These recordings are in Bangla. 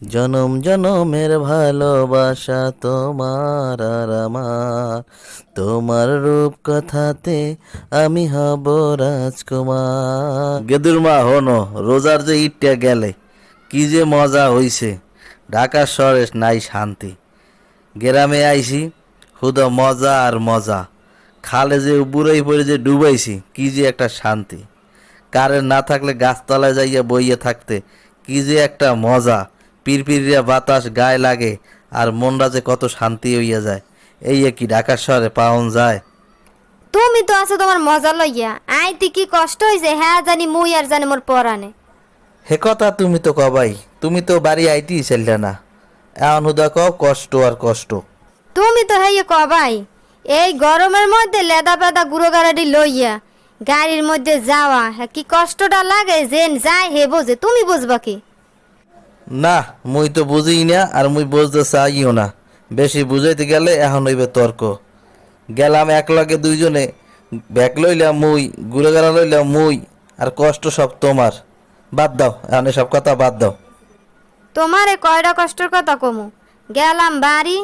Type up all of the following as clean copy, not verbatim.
জনম জনমের ভালোবাসা তোমার আর আমার, তোমার রূপ কথাতে আমি হব রাজকুমার। গেদুর মা হনো রোজার যে ইটটা গেলে কি যে মজা হইছে, ঢাকার শহরে নাই শান্তি। গ্রামে আইছি হুদা মজা আর মজা, খালে যে বুড়াই পড়ে যে ডুবাইছি কি যে একটা শান্তি। কারেন্ট না থাকলে গাছতলায় যাইয়া বইয়া থাকতে কি যে একটা মজা, পিরপিরিয়া বাতাস গায়ে লাগে আর মনটা যে কত শান্তি হইয়া যায়। এই কি ঢাকার শহরে পাওন যায়? তুমি তো আছো তোমার মজা লইয়া, আইতে কি কষ্ট হইছে হ্যাঁ জানি মুই আর জানি মোর পরানে। হে কথা তুমি তো কবাই, তুমি তো বাড়ি আইতেই চাইলে না, এখন হুদা কও কষ্ট আর কষ্ট। তুমি তো হেয়ে কবাই এই গরমের মধ্যে লেদা পেদা গুঁড়ো গাড়ি লইয়া গাড়ির মধ্যে যাওয়া হ্যাঁ কি কষ্টটা লাগে জেন যায় হে বোঝে, তুমি বুঝবা কি? না মুই তো বুঝিই না আর মুই বুঝতে চাইও না, বেশি বুঝাইতে গেলে এখন হইবে তর্ক। গেলাম একলগে দুইজনে, ব্যাগ লইলাম মুই, ঘুরে গেলা লইলাম মুই, আর কষ্ট সব তোমার। বাদ দাও এখন এসব কথা বাদ দাও। তোমারে কয়টা কষ্টের কথা কমু, গেলাম বাড়ি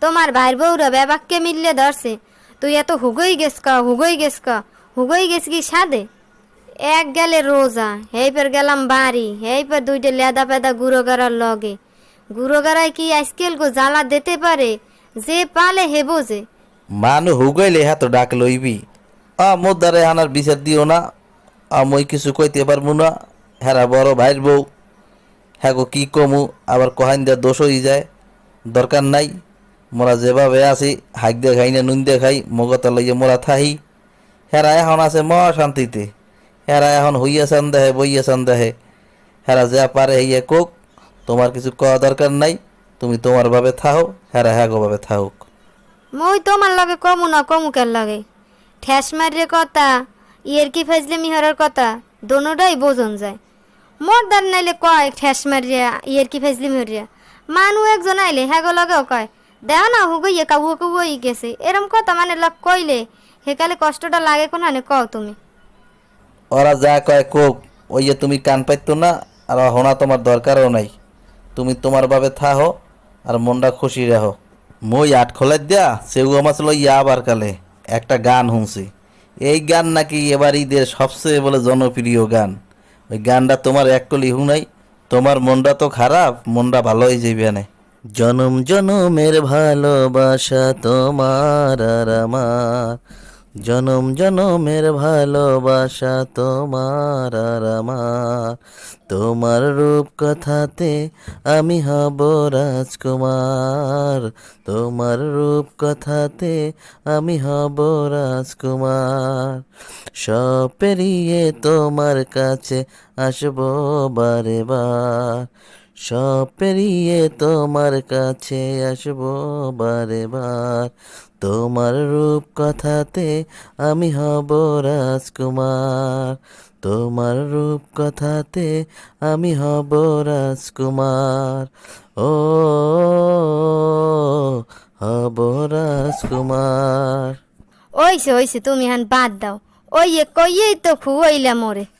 তোমার ভাইর বউরা বেবাককে মিললে ধরছে, তুই এত হুগই গেছ কা হুগই গেছ কা হুগই গেছ কি সাদে। এক গেলে রোজা হেই পর গেলাম বাড়ি, হেই পর দুইটা লেদা পেদা গুঁড়ো গাড়ার লগে। গুঁড়ো গাড়ায় কি আজকাল গো জ্বালা দিতে পারে, যে পালে হে বোঝে। মানু হুগাইলে হ্যাঁ তো ডাক লইবি। মোর দ্বারে আনার বিচার দিও না, মই কিছু কইতে পারবো না। হেরা বড় ভাইয়ের বউ, হ্যাঁ গো কি কমু, আবার কহাইন দেওয়ার দোষ হয়ে যায়। দরকার নাই, মোরা যেভাবে আছি হাইক দিয়ে খাই না নুন দিয়ে খাই, মগতা লইয়া মোরা থাহি। হেরা এখন আছে মহা শান্তিতে, হেরা এখন হইয়াছান দেহে বইয়াছান দেহে। হেরা যা পারে হইয়া কোক, তোমার কিছু কওয়া দরকার নাই। তুমি তোমার ভাবে থাও, হেরা হ্যাঁ গো ভাবে থাকুক। মুই তোমার লগে কমু না কমু কেন লাগে, ঠেস মারিয়ে কথা ইয়ের কি ফেজলে মিহরের কথা দোনোটাই বোঝন যায়। মোর দার নাইলে কয় ঠেস মারিয়া ইয়ের কি ফেজলি মিহরিয়া, মানু একজন আইলে হ্যাগো লগেও কয় দেও না হুগইয়ে কাবু কাবুই গেছে, এরম কথা মানে লোক কইলে হেকালে কষ্টটা লাগে কোন হানে কও তুমি। ওরা যা কয় কোক, ওই যে তুমি কান পাইতো না, আর হোনা তোমার দরকারও নাই। তুমি তোমার ভাবে থাহো আর মনটা খুশি রাখো। মই আট খোলাই দিয়া সেউ মাছ লইয়া আবার কালে একটা গান শুনছি। এই গান নাকি এবার ঈদের সবচেয়ে বলে জনপ্রিয় গান। ওই গানটা তোমার এক কলি শুনাই, তোমার মনটা তো খারাপ, মনটা ভালো হয়ে যাইবে না। জনম জনমের ভালোবাসা তোমার আর আমার, জনম জনমের ভালোবাসা তোমার আর আমার, তোমার রূপ কথাতে আমি হব রাজকুমার, তোমার রূপ কথাতে আমি হব রাজকুমার। সব পেরিয়ে তোমার কাছে আসবো বারে বার, সব পেরিয়ে তোমার কাছে আসবো বারে বার, তোমার রূপ কথাতে আমি হব রাজকুমার, তোমার রূপ কথাতে আমি হব রাজকুমার। ও হব রাজকুমার। ওইছে ওইছে তুমি হান বাদ দাও, ওই কইয়েই তো খুয়াইলা মোরে।